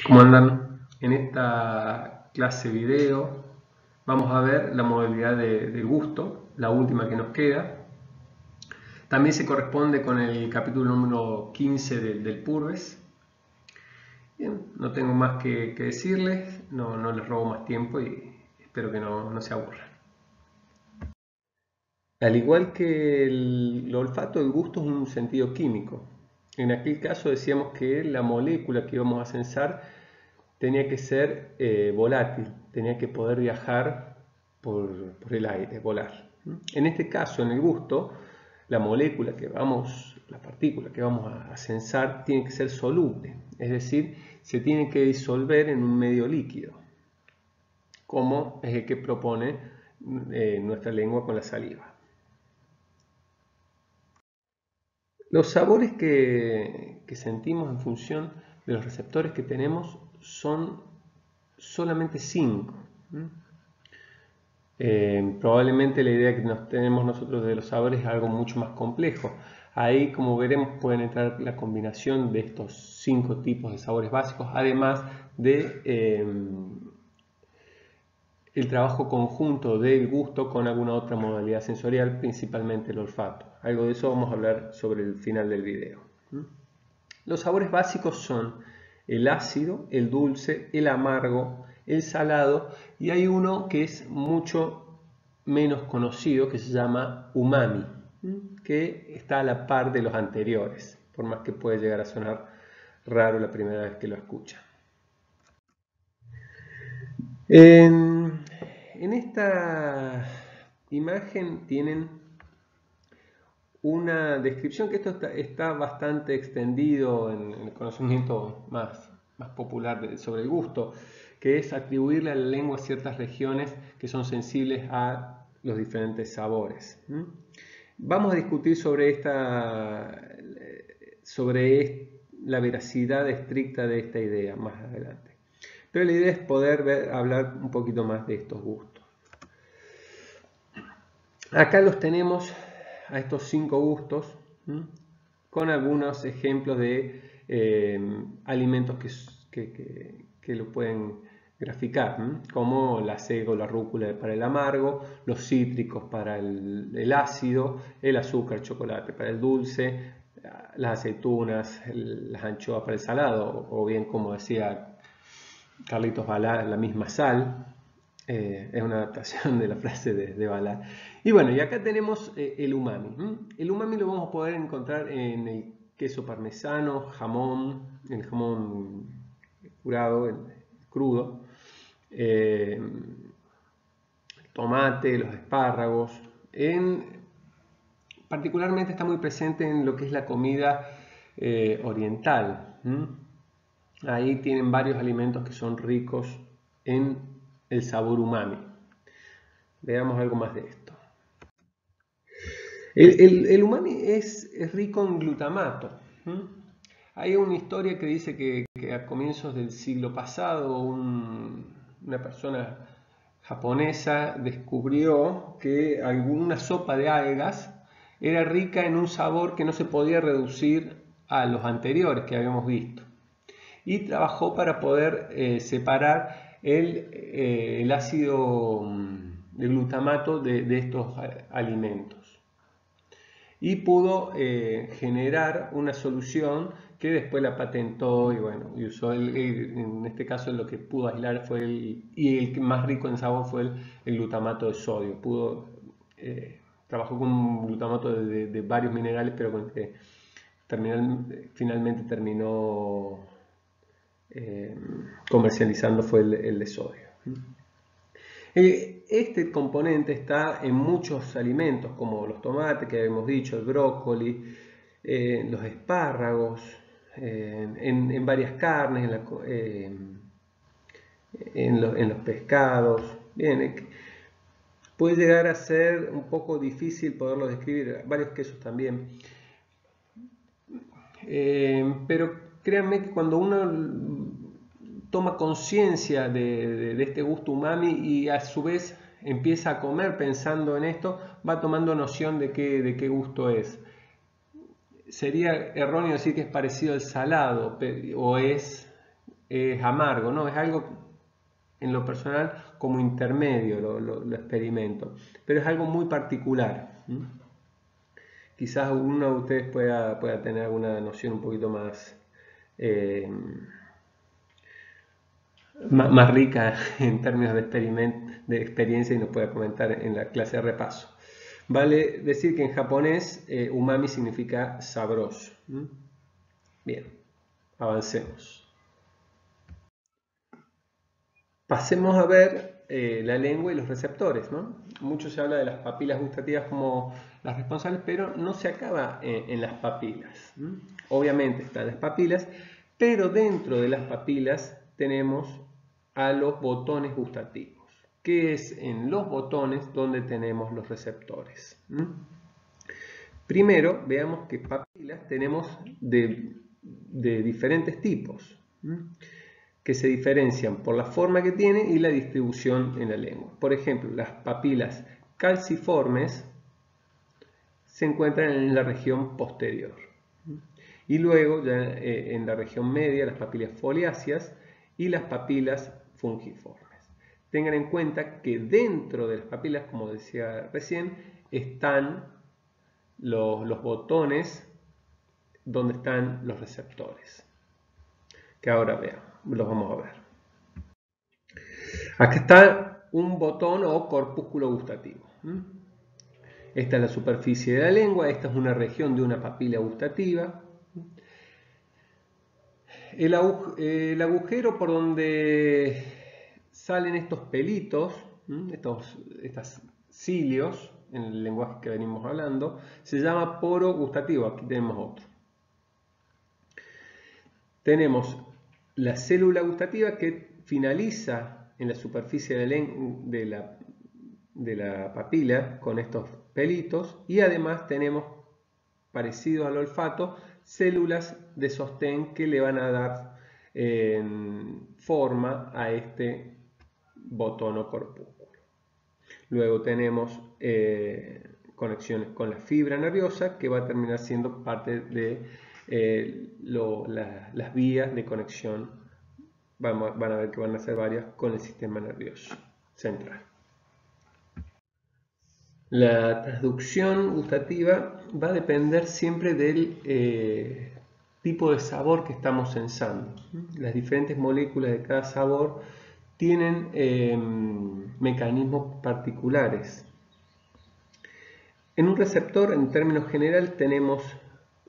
¿Cómo andan? En esta clase video vamos a ver la modalidad del gusto, la última que nos queda. También se corresponde con el capítulo número 15 del Purves. Bien, no tengo más que decirles, no les robo más tiempo y espero que no se aburran. Al igual que el olfato, el gusto es un sentido químico. En aquel caso decíamos que la molécula que íbamos a censar tenía que ser volátil, tenía que poder viajar por el aire, volar. En este caso, en el gusto, la partícula que vamos a censar tiene que ser soluble, es decir, se tiene que disolver en un medio líquido, como es el que propone nuestra lengua con la saliva. Los sabores que sentimos en función de los receptores que tenemos son solamente 5. Probablemente la idea que tenemos nosotros de los sabores es algo mucho más complejo. Ahí, como veremos, pueden entrar la combinación de estos 5 tipos de sabores básicos, además de el trabajo conjunto del gusto con alguna otra modalidad sensorial, principalmente el olfato. Algo de eso vamos a hablar sobre el final del video. Los sabores básicos son el ácido, el dulce, el amargo, el salado, y hay uno que es mucho menos conocido que se llama umami, que está a la par de los anteriores, por más que puede llegar a sonar raro la primera vez que lo escuchan. En esta imagen tienen una descripción que esto está bastante extendido en el conocimiento más popular sobre el gusto, que es atribuirle a la lengua ciertas regiones que son sensibles a los diferentes sabores. Vamos a discutir sobre la veracidad estricta de esta idea más adelante. Pero la idea es poder hablar un poquito más de estos gustos. Acá los tenemos a estos 5 gustos, con algunos ejemplos de alimentos que lo pueden graficar, como la sega o la rúcula para el amargo, los cítricos para el ácido, el azúcar, chocolate para el dulce, las aceitunas, las anchoas para el salado, o bien, como decía Carlitos Balá, la misma sal. Es una adaptación de la frase de Balá. Y bueno, y acá tenemos el umami. El umami lo vamos a poder encontrar en el queso parmesano, jamón, el jamón curado, el crudo, el tomate, los espárragos. Particularmente está muy presente en lo que es la comida oriental. Ahí tienen varios alimentos que son ricos en el sabor umami. Veamos algo más de esto. El umami es rico en glutamato. Hay una historia que dice que a comienzos del siglo pasado una persona japonesa descubrió que alguna sopa de algas era rica en un sabor que no se podía reducir a los anteriores que habíamos visto, y trabajó para poder separar el ácido de glutamato de estos alimentos, y pudo generar una solución que después la patentó, y bueno, y usó en este caso lo que pudo aislar fue el más rico en sabor fue el glutamato de sodio. Trabajó con un glutamato de varios minerales, pero con el que finalmente terminó comercializando fue el de sodio. Este componente está en muchos alimentos, como los tomates que habíamos dicho, el brócoli, los espárragos, en varias carnes, en los pescados. Bien, puede llegar a ser un poco difícil poderlo describir, varios quesos también. Pero créanme que cuando uno toma conciencia de este gusto umami y a su vez empieza a comer pensando en esto, va tomando noción de qué gusto es. Sería erróneo decir que es parecido al salado, o es es amargo, ¿no? Es algo en lo personal como intermedio, lo experimento, pero es algo muy particular. Quizás uno de ustedes pueda tener alguna noción un poquito eh, más rica en términos de experiencia y nos pueda comentar en la clase de repaso. Vale decir que en japonés umami significa sabroso. Bien, avancemos. Pasemos a ver la lengua y los receptores, ¿no? Mucho se habla de las papilas gustativas como las responsables, pero no se acaba en las papilas. Obviamente están las papilas, pero dentro de las papilas tenemos a los botones gustativos, que es en los botones donde tenemos los receptores. Primero, veamos que papilas tenemos de diferentes tipos, que se diferencian por la forma que tiene y la distribución en la lengua. Por ejemplo, las papilas calciformes se encuentran en la región posterior. Y luego, ya en la región media, las papilas foliáceas y las papilas fungiformes. Tengan en cuenta que dentro de las papilas, como decía recién, están los botones donde están los receptores, que ahora veamos, los vamos a ver. Acá está un botón o corpúsculo gustativo. Esta es la superficie de la lengua, esta es una región de una papila gustativa. El agujero por donde salen estos pelitos, estos cilios, en el lenguaje que venimos hablando, se llama poro gustativo. Aquí tenemos otro. Tenemos la célula gustativa que finaliza en la superficie de la papila con estos pelitos, y además tenemos, parecido al olfato, células de sostén que le van a dar forma a este botón o corpúsculo. Luego tenemos conexiones con la fibra nerviosa, que va a terminar siendo parte de las vías de conexión. Van a ver que van a ser varias con el sistema nervioso central. La transducción gustativa va a depender siempre del tipo de sabor que estamos sensando. Las diferentes moléculas de cada sabor tienen mecanismos particulares. En un receptor, en términos generales, tenemos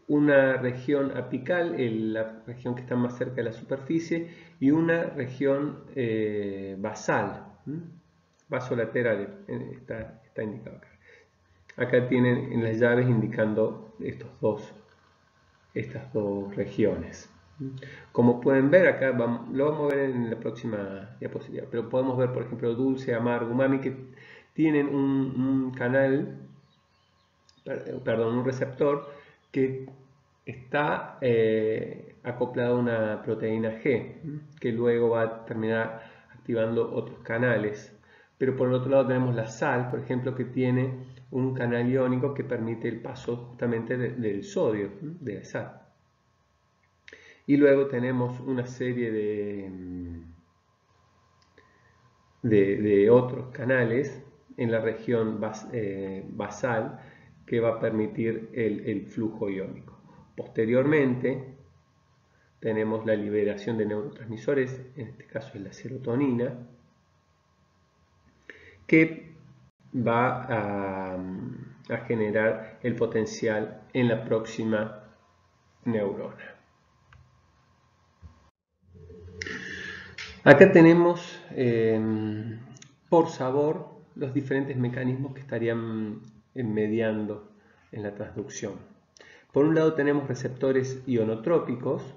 una región apical, la región que está más cerca de la superficie, y una región basal, basolateral, está indicado acá. Acá tienen en las llaves indicando estas dos regiones. Como pueden ver, acá lo vamos a ver en la próxima diapositiva, pero podemos ver, por ejemplo, dulce, amargo, umami, que tienen un receptor que está acoplado a una proteína G, que luego va a terminar activando otros canales. Pero por el otro lado tenemos la sal, por ejemplo, que tiene un canal iónico que permite el paso justamente del sodio, de la sal. Y luego tenemos una serie de otros canales en la región basal que va a permitir el flujo iónico. Posteriormente tenemos la liberación de neurotransmisores, en este caso es la serotonina, que va a generar el potencial en la próxima neurona. Acá tenemos por sabor los diferentes mecanismos que estarían mediando en la transducción. Por un lado tenemos receptores ionotrópicos,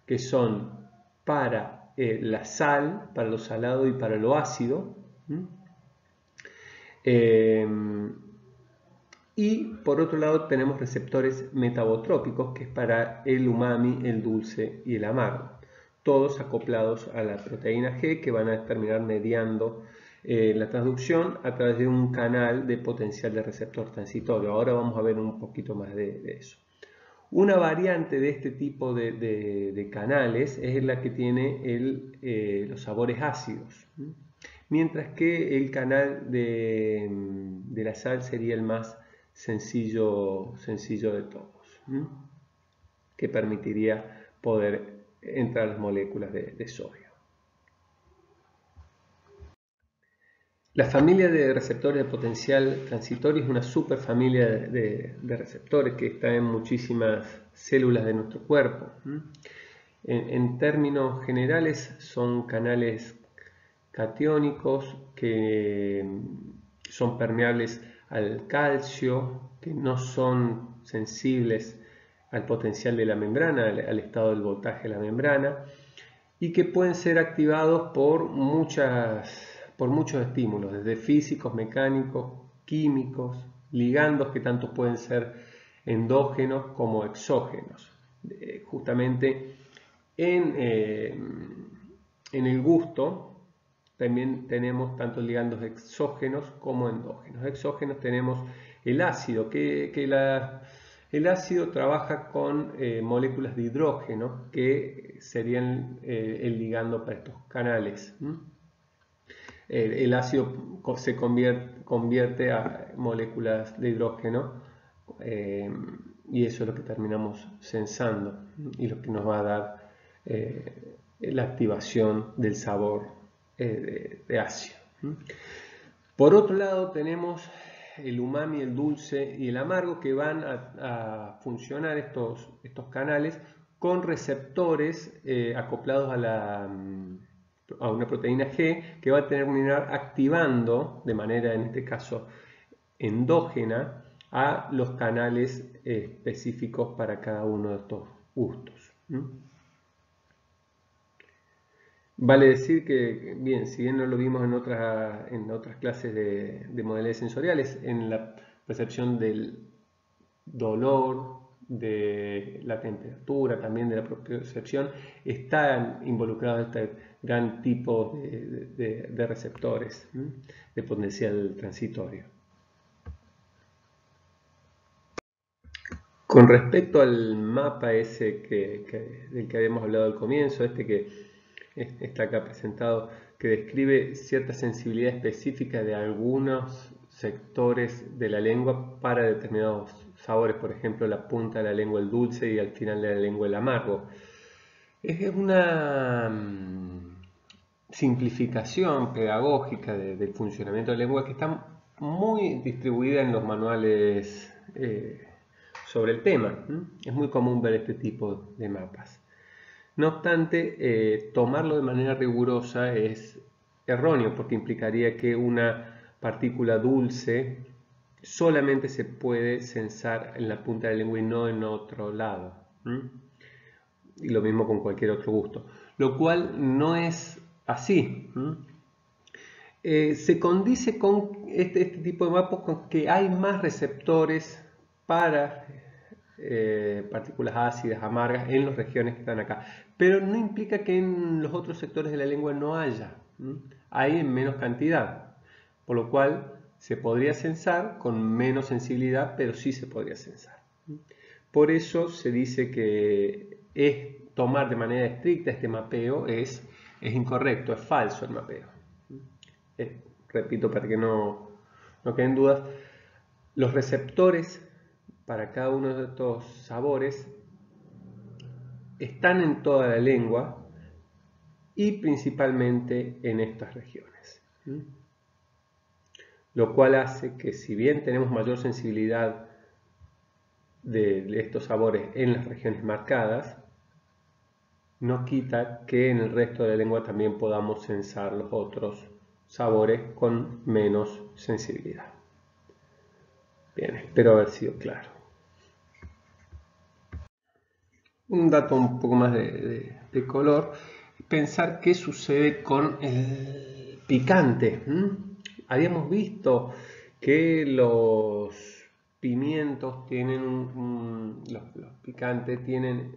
que son para la sal, para lo salado y para lo ácido. Y por otro lado tenemos receptores metabotrópicos, que es para el umami, el dulce y el amargo. Todos acoplados a la proteína G, que van a terminar mediando la transducción a través de un canal de potencial de receptor transitorio. Ahora vamos a ver un poquito más de eso. Una variante de este tipo de canales es la que tiene los sabores ácidos, mientras que el canal de la sal sería el más sencillo de todos, que permitiría poder entrar las moléculas de sodio. La familia de receptores de potencial transitorio es una superfamilia de receptores que está en muchísimas células de nuestro cuerpo. En términos generales son canales catiónicos que son permeables al calcio, que no son sensibles al potencial de la membrana, al estado del voltaje de la membrana, y que pueden ser activados por muchos estímulos, desde físicos, mecánicos, químicos, ligandos que tanto pueden ser endógenos como exógenos. Justamente en el gusto también tenemos tanto ligandos exógenos como endógenos. Exógenos tenemos el ácido, el ácido trabaja con moléculas de hidrógeno que serían el ligando para estos canales. El ácido se convierte a moléculas de hidrógeno y eso es lo que terminamos sensando y lo que nos va a dar la activación del sabor de ácido. Por otro lado tenemos el umami, el dulce y el amargo, que van a funcionar estos canales con receptores acoplados a una proteína G, que va a terminar activando de manera, en este caso, endógena a los canales específicos para cada uno de estos gustos. Vale decir que, bien, si bien no lo vimos en otras clases de modalidades sensoriales, en la percepción del dolor, de la temperatura, también de la percepción, están involucrados este gran tipo de receptores de potencial transitorio. Con respecto al mapa ese del que habíamos hablado al comienzo, que está acá presentado, que describe cierta sensibilidad específica de algunos sectores de la lengua para determinados sabores, por ejemplo, la punta de la lengua el dulce y al final de la lengua el amargo. Es una simplificación pedagógica del funcionamiento de la lengua que está muy distribuida en los manuales sobre el tema. Es muy común ver este tipo de mapas. No obstante, tomarlo de manera rigurosa es erróneo porque implicaría que una partícula dulce solamente se puede sensar en la punta de la lengua y no en otro lado. Y lo mismo con cualquier otro gusto, lo cual no es así. Se condice con este tipo de mapas con que hay más receptores para partículas ácidas, amargas en las regiones que están acá, pero no implica que en los otros sectores de la lengua no haya. Hay en menos cantidad, por lo cual se podría sensar con menos sensibilidad, pero sí se podría sensar. Por eso se dice que tomar de manera estricta este mapeo es incorrecto, es falso el mapeo. Repito para que no queden dudas, los receptores para cada uno de estos sabores están en toda la lengua y principalmente en estas regiones. Lo cual hace que, si bien tenemos mayor sensibilidad de estos sabores en las regiones marcadas, no quita que en el resto de la lengua también podamos sensar los otros sabores con menos sensibilidad. Bien, espero haber sido claro. Un dato un poco más de color, pensar qué sucede con el picante. Habíamos visto que los pimientos tienen, los picantes tienen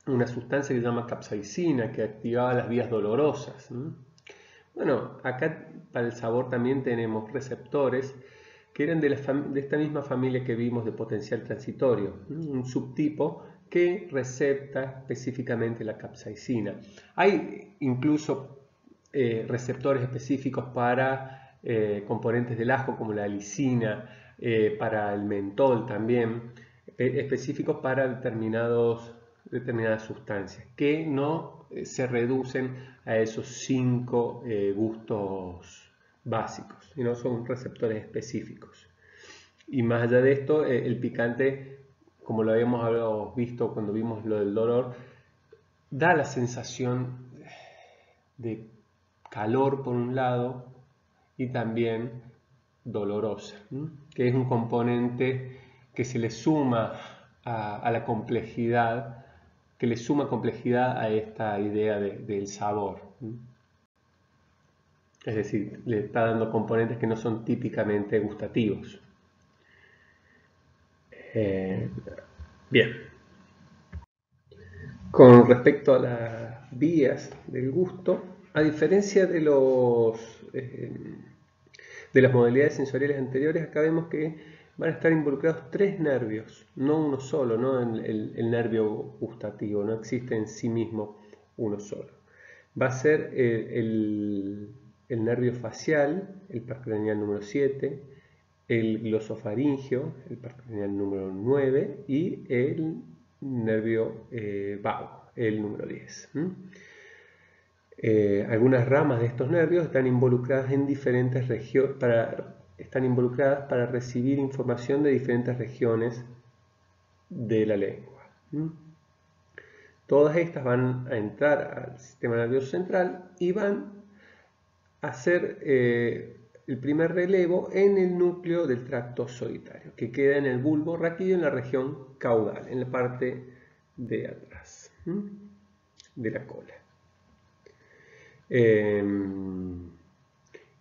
una sustancia que se llama capsaicina que activaba las vías dolorosas. Bueno, acá para el sabor también tenemos receptores que eran de esta misma familia que vimos de potencial transitorio, un subtipo que recepta específicamente la capsaicina. Hay incluso receptores específicos para componentes del ajo como la lisina, para el mentol también, específicos para determinadas sustancias que no se reducen a esos 5 gustos básicos, sino son receptores específicos. Y más allá de esto, el picante, como lo habíamos visto cuando vimos lo del dolor, da la sensación de calor por un lado y también dolorosa, que es un componente que se le suma a la complejidad, que le suma complejidad a esta idea del sabor. Es decir, le está dando componentes que no son típicamente gustativos. Bien. Con respecto a las vías del gusto, a diferencia de las modalidades sensoriales anteriores, acá vemos que van a estar involucrados 3 nervios, no uno solo, no el nervio gustativo, no existe en sí mismo uno solo. Va a ser el nervio facial, el par craneal número 7, el glosofaringeo, el par craneal número 9 y el nervio vago, el número 10. Algunas ramas de estos nervios están involucradas en diferentes regiones para recibir información de diferentes regiones de la lengua. Todas estas van a entrar al sistema nervioso central y van a hacer el primer relevo en el núcleo del tracto solitario, que queda en el bulbo raquídeo en la región caudal, en la parte de atrás de la cola.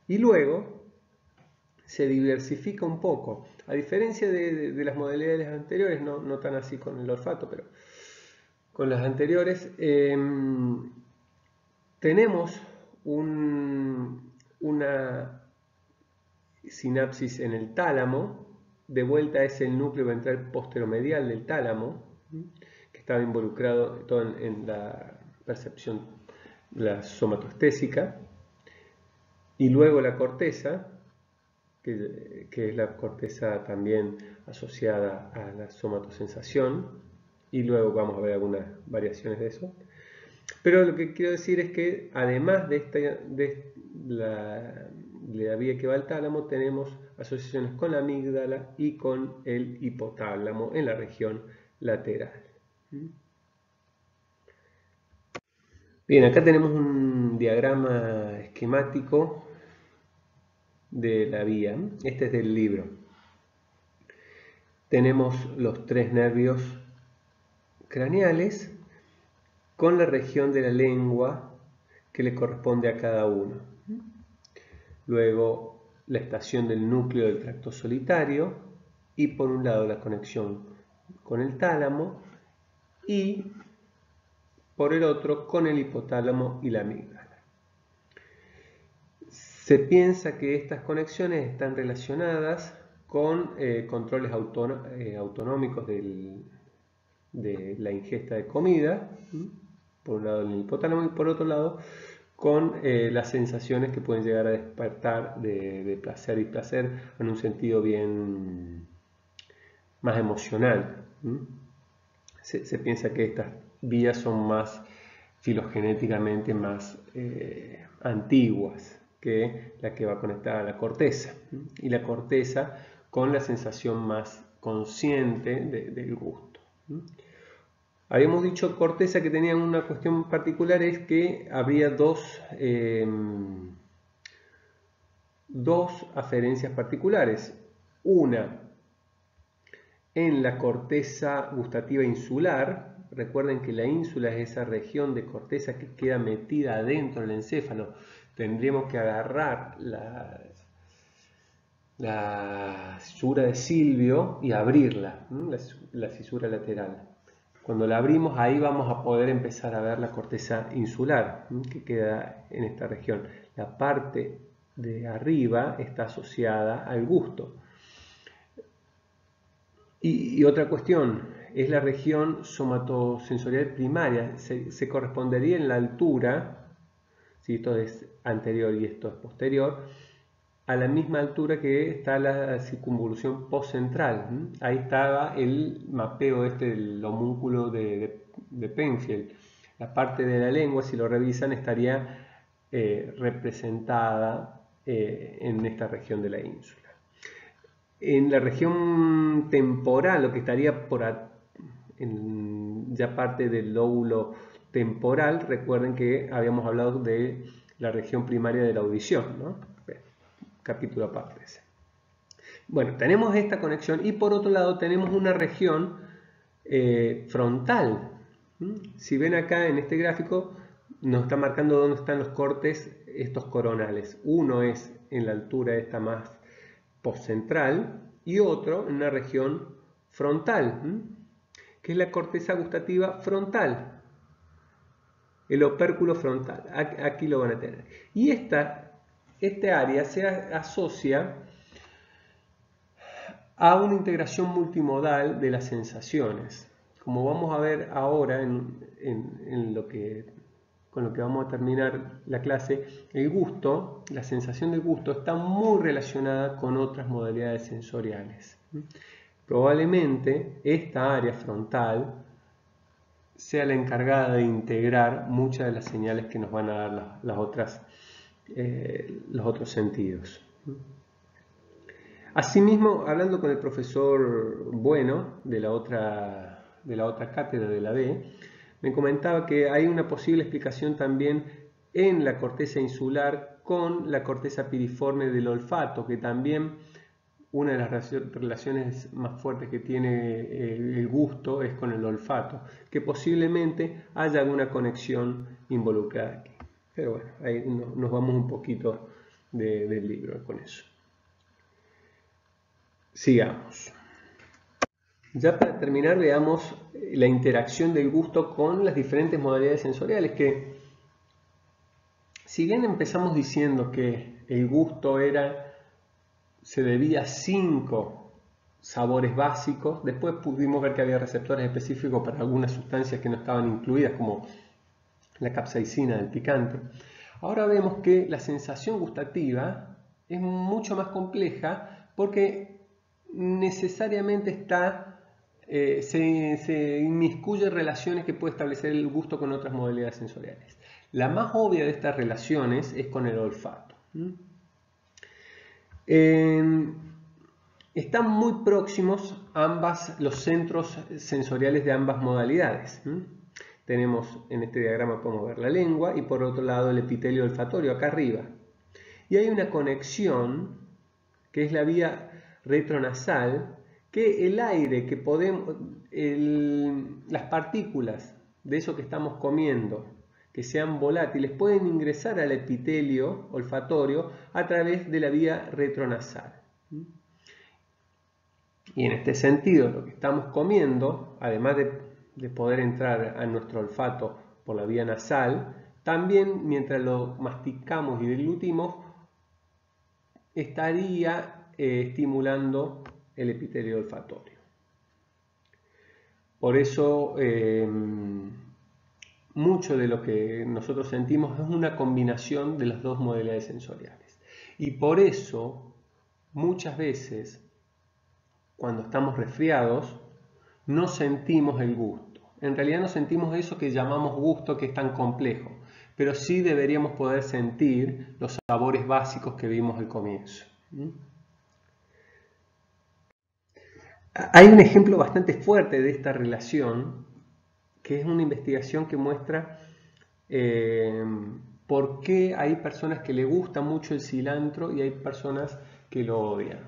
Y luego se diversifica un poco, a diferencia de las modalidades anteriores, no tan así con el olfato, pero con las anteriores, tenemos una sinapsis en el tálamo. De vuelta es el núcleo ventral posteromedial del tálamo, que estaba involucrado todo en la percepción, la somatoestésica, y luego la corteza, que es la corteza también asociada a la somatosensación, y luego vamos a ver algunas variaciones de eso. Pero lo que quiero decir es que además de la vía que va al tálamo, tenemos asociaciones con la amígdala y con el hipotálamo en la región lateral. Bien, acá tenemos un diagrama esquemático de la vía. Este es del libro. Tenemos los 3 nervios craneales con la región de la lengua que le corresponde a cada uno. Luego la estación del núcleo del tracto solitario y por un lado la conexión con el tálamo y por el otro con el hipotálamo y la amígdala. Se piensa que estas conexiones están relacionadas con controles autonómicos de la ingesta de comida, por un lado en el hipotálamo y por otro lado con las sensaciones que pueden llegar a despertar de placer y displacer en un sentido bien más emocional. Se piensa que estas vías son más filogenéticamente más antiguas que la que va conectada a la corteza, y la corteza con la sensación más consciente del gusto. Habíamos dicho corteza que tenía una cuestión particular, es que habría dos aferencias particulares. Una en la corteza gustativa insular. Recuerden que la ínsula es esa región de corteza que queda metida adentro del encéfalo. Tendríamos que agarrar la fisura de Silvio y abrirla, la fisura lateral. Cuando la abrimos, ahí vamos a poder empezar a ver la corteza insular, que queda en esta región. La parte de arriba está asociada al gusto. Y otra cuestión, es la región somatosensorial primaria. Se correspondería en la altura, si esto es anterior y esto es posterior, a la misma altura que está la circunvolución postcentral. Ahí estaba el mapeo del homúnculo de Penfield. La parte de la lengua, si lo revisan, estaría representada en esta región de la ínsula. En la región temporal, lo que estaría ya parte del lóbulo temporal, recuerden que habíamos hablado de la región primaria de la audición, ¿no? Capítulo aparte ese. Bueno, tenemos esta conexión y por otro lado tenemos una región frontal. Si ven acá en este gráfico, nos está marcando dónde están los cortes estos coronales. Uno es en la altura esta más postcentral y otro en una región frontal, que es la corteza gustativa frontal, el opérculo frontal. Aquí lo van a tener. Y este área se asocia a una integración multimodal de las sensaciones. Como vamos a ver ahora con lo que vamos a terminar la clase, el gusto, la sensación del gusto está muy relacionada con otras modalidades sensoriales. Probablemente esta área frontal sea la encargada de integrar muchas de las señales que nos van a dar los otros sentidos. Asimismo, hablando con el profesor Bueno de la otra cátedra de la B, me comentaba que hay una posible explicación también en la corteza insular con la corteza piriforme del olfato, que también una de las relaciones más fuertes que tiene el gusto es con el olfato, que posiblemente haya alguna conexión involucrada aquí. Pero bueno, ahí nos vamos un poquito del libro con eso. Sigamos. Ya para terminar, veamos la interacción del gusto con las diferentes modalidades sensoriales, que si bien empezamos diciendo que el gusto se debía a 5 sabores básicos, después pudimos ver que había receptores específicos para algunas sustancias que no estaban incluidas, como la capsaicina del picante. Ahora vemos que la sensación gustativa es mucho más compleja porque necesariamente se inmiscuye relaciones que puede establecer el gusto con otras modalidades sensoriales. La más obvia de estas relaciones es con el olfato. Están muy próximos los centros sensoriales de ambas modalidades. Tenemos en este diagrama, podemos ver la lengua y por otro lado el epitelio olfatorio acá arriba. Y hay una conexión que es la vía retronasal, que el aire que las partículas de eso que estamos comiendo, que sean volátiles, pueden ingresar al epitelio olfatorio a través de la vía retronasal. Y en este sentido, lo que estamos comiendo, además de poder entrar a nuestro olfato por la vía nasal, también mientras lo masticamos y deglutimos, estaría estimulando el epitelio olfatorio. Por eso, mucho de lo que nosotros sentimos es una combinación de las dos modalidades sensoriales. Y por eso, muchas veces, cuando estamos resfriados, no sentimos el gusto. En realidad no sentimos eso que llamamos gusto, que es tan complejo, pero sí deberíamos poder sentir los sabores básicos que vimos al comienzo. Hay un ejemplo bastante fuerte de esta relación, que es una investigación que muestra por qué hay personas que le gusta mucho el cilantro y hay personas que lo odian.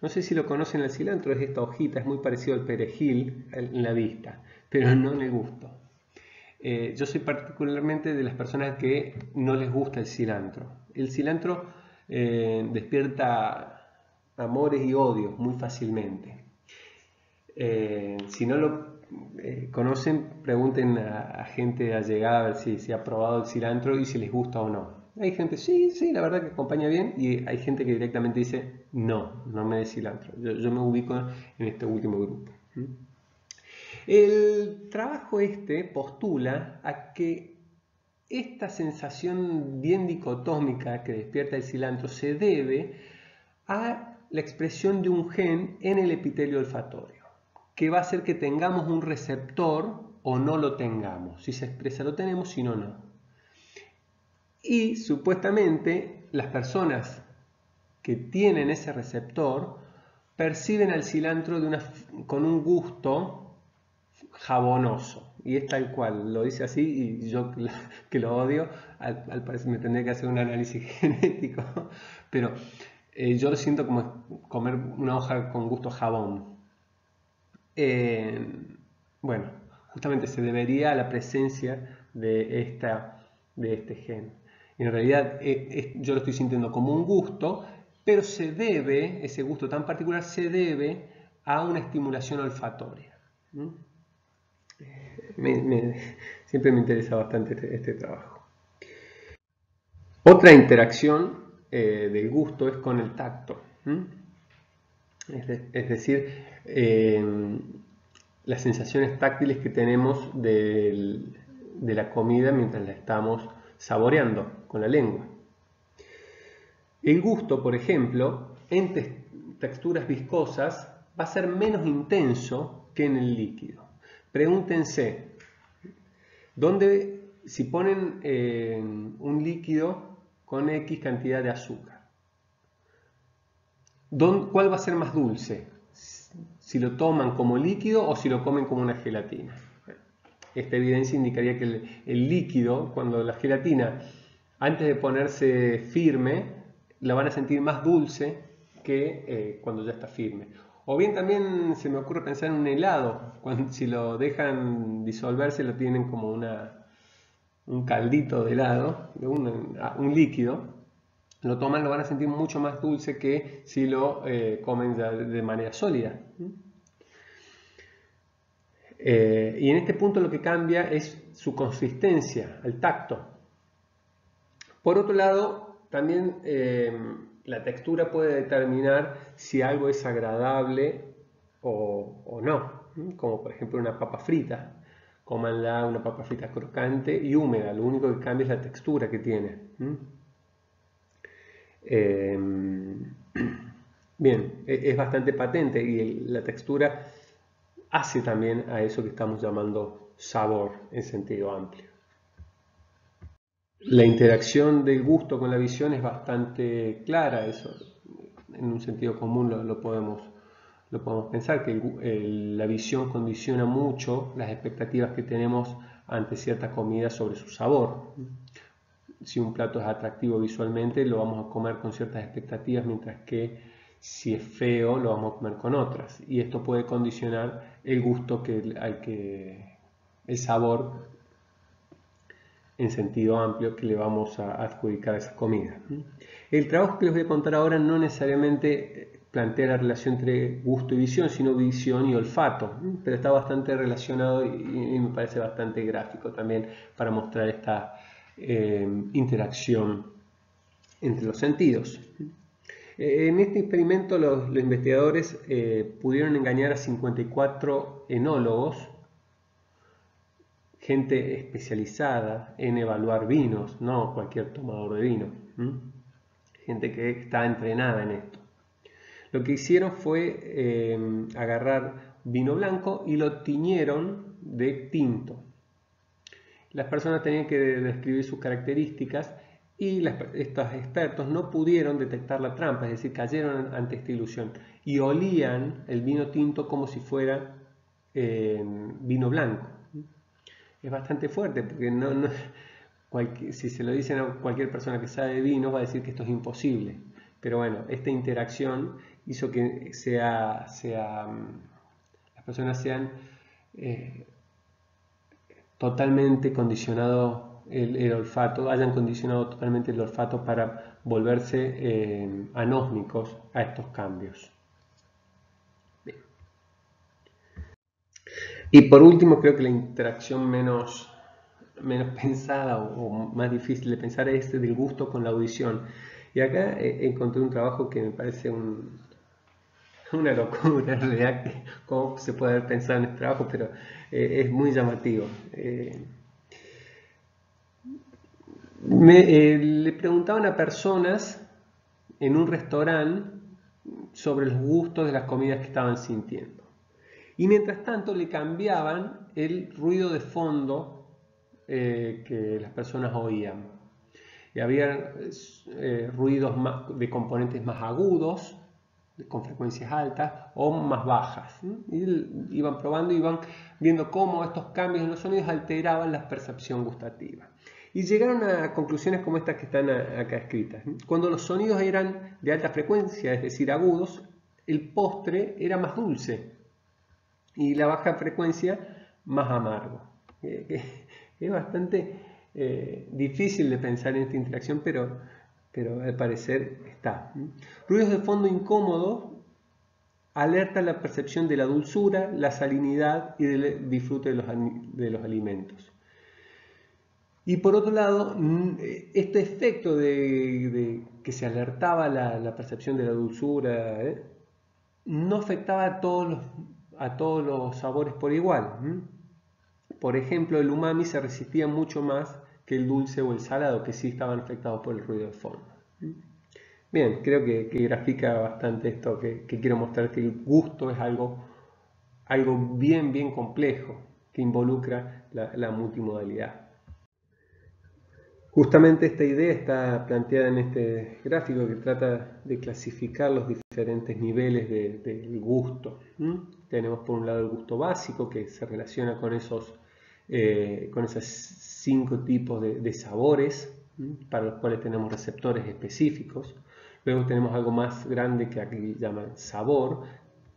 No sé si lo conocen, el cilantro es esta hojita, es muy parecido al perejil en la vista, pero no en el gusto. Yo soy particularmente de las personas que no les gusta el cilantro. El cilantro despierta amores y odios muy fácilmente. Si no conocen, pregunten a gente allegada a ver si ha probado el cilantro y si les gusta o no. Hay gente, sí, la verdad que acompaña bien, y hay gente que directamente dice, no me des cilantro. Yo me ubico en este último grupo. El trabajo este postula a que esta sensación bien dicotómica que despierta el cilantro se debe a la expresión de un gen en el epitelio olfatorio, que va a hacer que tengamos un receptor o no lo tengamos. Si se expresa lo tenemos, si no, no. Y supuestamente las personas que tienen ese receptor perciben al cilantro con un gusto jabonoso. Y es tal cual, lo dice así, y yo que lo odio, al parecer me tendría que hacer un análisis genético, pero yo lo siento como comer una hoja con gusto jabón. Bueno, justamente se debería a la presencia de este gen. En realidad yo lo estoy sintiendo como un gusto, pero ese gusto tan particular se debe a una estimulación olfatoria. Siempre me interesa bastante este trabajo. Otra interacción del gusto es con el tacto. Es decir, las sensaciones táctiles que tenemos de la comida mientras la estamos saboreando con la lengua. El gusto, por ejemplo, en texturas viscosas va a ser menos intenso que en el líquido. Pregúntense, si ponen un líquido con X cantidad de azúcar, ¿cuál va a ser más dulce? Si lo toman como líquido o si lo comen como una gelatina. Esta evidencia indicaría que el líquido, cuando la gelatina, antes de ponerse firme, la van a sentir más dulce que cuando ya está firme. O bien también se me ocurre pensar en un helado, si lo dejan disolverse lo tienen como un caldito de helado, un líquido, lo toman, lo van a sentir mucho más dulce que si lo comen ya de manera sólida. Y en este punto lo que cambia es su consistencia, el tacto. Por otro lado, también la textura puede determinar si algo es agradable o no, como por ejemplo una papa frita. Cómanla una papa frita crocante y húmeda, lo único que cambia es la textura que tiene. Bien, es bastante patente y la textura hace también a eso que estamos llamando sabor en sentido amplio. La interacción del gusto con la visión es bastante clara, eso en un sentido común lo podemos pensar, que la visión condiciona mucho las expectativas que tenemos ante cierta comida sobre su sabor. Si un plato es atractivo visualmente, lo vamos a comer con ciertas expectativas, mientras que si es feo, lo vamos a comer con otras. Y esto puede condicionar el gusto el sabor en sentido amplio que le vamos a adjudicar a esa comida. El trabajo que les voy a contar ahora no necesariamente plantea la relación entre gusto y visión, sino visión y olfato, pero está bastante relacionado y me parece bastante gráfico también para mostrar esta interacción entre los sentidos. En este experimento los investigadores pudieron engañar a 54 enólogos, gente especializada en evaluar vinos, no cualquier tomador de vino, gente que está entrenada en esto. Lo que hicieron fue agarrar vino blanco y lo tiñeron de tinto. Las personas tenían que describir sus características y estos expertos no pudieron detectar la trampa, es decir, cayeron ante esta ilusión y olían el vino tinto como si fuera vino blanco. Es bastante fuerte porque si se lo dicen a cualquier persona que sabe de vino va a decir que esto es imposible. Pero bueno, esta interacción hizo que las personas sean totalmente condicionado el olfato, hayan condicionado totalmente el olfato para volverse anósmicos a estos cambios. Y por último, creo que la interacción menos pensada o más difícil de pensar es del gusto con la audición. Y acá encontré un trabajo que me parece una locura en realidad, cómo se puede haber pensado en este trabajo, pero es muy llamativo. Le preguntaban a personas en un restaurante sobre los gustos de las comidas que estaban sintiendo. Y mientras tanto le cambiaban el ruido de fondo que las personas oían. Y había ruidos de componentes más agudos, con frecuencias altas, o más bajas. Y iban probando y iban viendo cómo estos cambios en los sonidos alteraban la percepción gustativa. Y llegaron a conclusiones como estas que están acá escritas. Cuando los sonidos eran de alta frecuencia, es decir, agudos, el postre era más dulce y la baja frecuencia más amargo. Es bastante difícil de pensar en esta interacción, pero al parecer está. Ruidos de fondo incómodos alertan la percepción de la dulzura, la salinidad y del disfrute de los alimentos. Y por otro lado, este efecto de que se alertaba la percepción de la dulzura, no afectaba a todos los sabores por igual. Por ejemplo, el umami se resistía mucho más que el dulce o el salado, que sí estaban afectados por el ruido de fondo. Bien, creo que grafica bastante esto que quiero mostrar, que el gusto es algo bien complejo, que involucra la multimodalidad. Justamente esta idea está planteada en este gráfico que trata de clasificar los diferentes niveles del gusto. Tenemos por un lado el gusto básico, que se relaciona con esos 5 tipos de sabores, para los cuales tenemos receptores específicos. Luego tenemos algo más grande que aquí llaman sabor,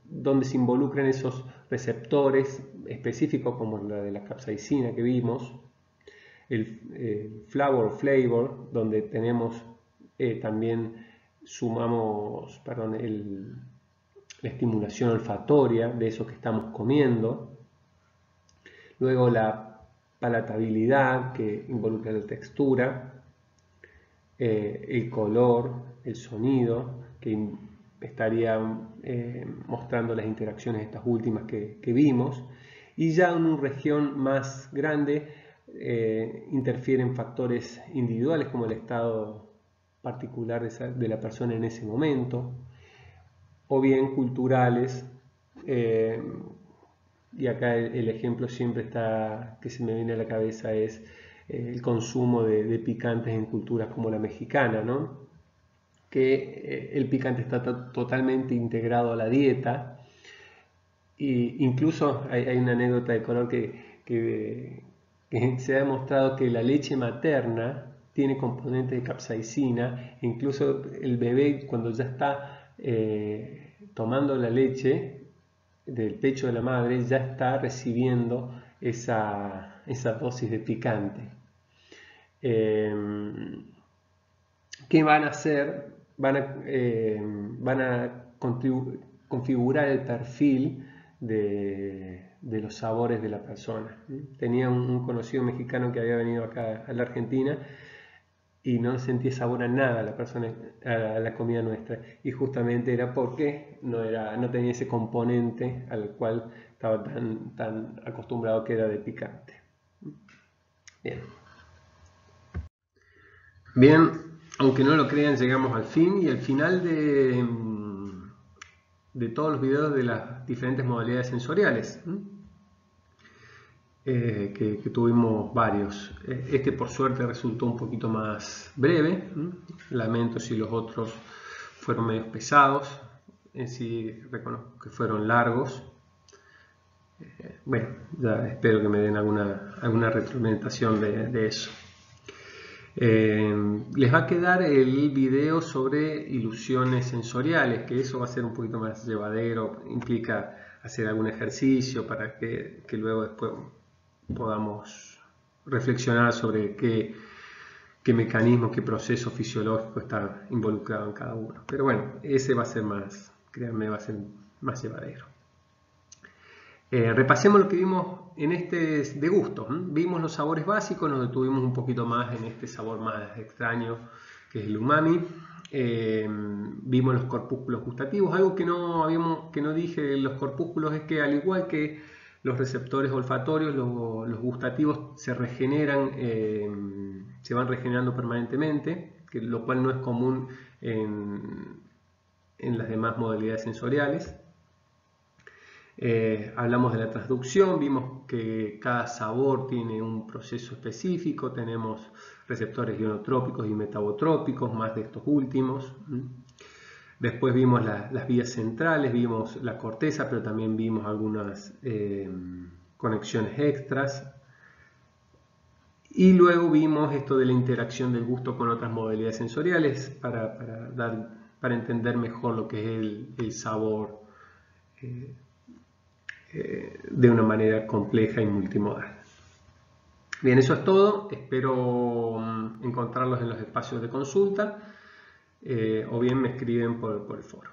donde se involucran esos receptores específicos como la de la capsaicina que vimos. El flavor, donde tenemos también sumamos la estimulación olfatoria de eso que estamos comiendo. Luego la palatabilidad, que involucra la textura, el color, el sonido, que estaría mostrando las interacciones estas últimas que vimos. Y ya en una región más grande interfieren factores individuales como el estado particular de la persona en ese momento, o bien culturales. Y acá el ejemplo siempre que se me viene a la cabeza es el consumo de picantes en culturas como la mexicana, ¿no? Que el picante está totalmente integrado a la dieta. Y incluso hay una anécdota de color que se ha demostrado que la leche materna tiene componentes de capsaicina. Incluso el bebé, cuando ya está tomando la leche del pecho de la madre, ya está recibiendo esa dosis de picante. ¿Qué van a hacer? Van a configurar el perfil de los sabores de la persona. Tenía un conocido mexicano que había venido acá a la Argentina y no sentía sabor a nada a la comida nuestra, y justamente era porque no tenía ese componente al cual estaba tan acostumbrado, que era de picante. Bien, aunque no lo crean, llegamos al fin, y al final de todos los videos de las diferentes modalidades sensoriales, que tuvimos varios. Este por suerte resultó un poquito más breve. Lamento si los otros fueron medio pesados. En sí reconozco que fueron largos. Bueno, ya espero que me den alguna retroalimentación de eso. Les va a quedar el video sobre ilusiones sensoriales, que eso va a ser un poquito más llevadero, implica hacer algún ejercicio para que luego después podamos reflexionar sobre qué mecanismo, qué proceso fisiológico está involucrado en cada uno. Pero bueno, ese va a ser más, créanme, va a ser más llevadero. Repasemos lo que vimos en este de gusto. Vimos los sabores básicos, nos detuvimos un poquito más en este sabor más extraño que es el umami. Vimos los corpúsculos gustativos. Algo que no dije de los corpúsculos es que, al igual que los receptores olfatorios, los gustativos se regeneran, se van regenerando permanentemente, lo cual no es común en las demás modalidades sensoriales. Hablamos de la transducción, vimos que cada sabor tiene un proceso específico, tenemos receptores ionotrópicos y metabotrópicos, más de estos últimos. Después vimos las vías centrales, vimos la corteza, pero también vimos algunas conexiones extras. Y luego vimos esto de la interacción del gusto con otras modalidades sensoriales para entender mejor lo que es el sabor de una manera compleja y multimodal. Bien, eso es todo. Espero encontrarlos en los espacios de consulta o bien me escriben por el foro.